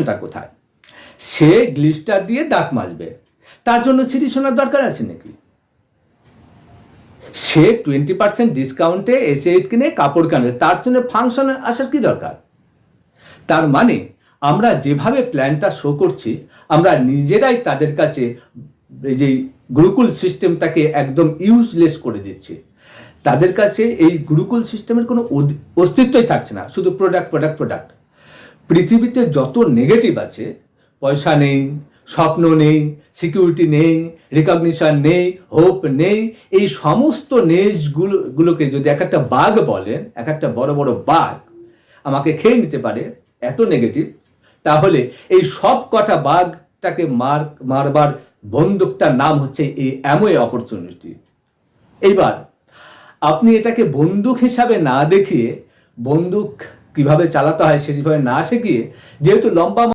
সমস্যাটা কোথায়? সে গ্লিস্টার দিয়ে দাঁত মাজবে, তার জন্য সিডি শোনার দরকার আছে নাকি? সে 20% ডিসকাউন্টে এসে কিনে কাপড় কানে, তার জন্য ফাংশনে আসার কি দরকার? তার মানে আমরা যেভাবে প্ল্যানটা শো করছি, আমরা নিজেরাই তাদের কাছে এই যে গুরুকুল সিস্টেমটাকে একদম ইউজলেস করে দিচ্ছি। তাদের কাছে এই গুরুকুল সিস্টেমের কোনো অস্তিত্বই থাকছে না, শুধু প্রোডাক্ট প্রোডাক্ট প্রোডাক্ট। পৃথিবীতে যত নেগেটিভ আছে, পয়সা নেই, স্বপ্ন নেই, সিকিউরিটি নেই, রিকগনিশন নেই, হোপ নেই, এই সমস্ত নেজগুলোকে যদি এক একটা বাঘ বলেন, এক একটা বড় বড় বাঘ আমাকে খেয়ে নিতে পারে, এত নেগেটিভ, তাহলে এই সব কটা বাঘটাকে মারবার বন্দুকটার নাম হচ্ছে এই অ্যামওয়ে অপরচুনিটি। এইবার আপনি এটাকে বন্দুক হিসাবে না দেখিয়ে, বন্দুক কিভাবে চালাতে হয় সেভাবে না শিখিয়ে, যেহেতু লম্বা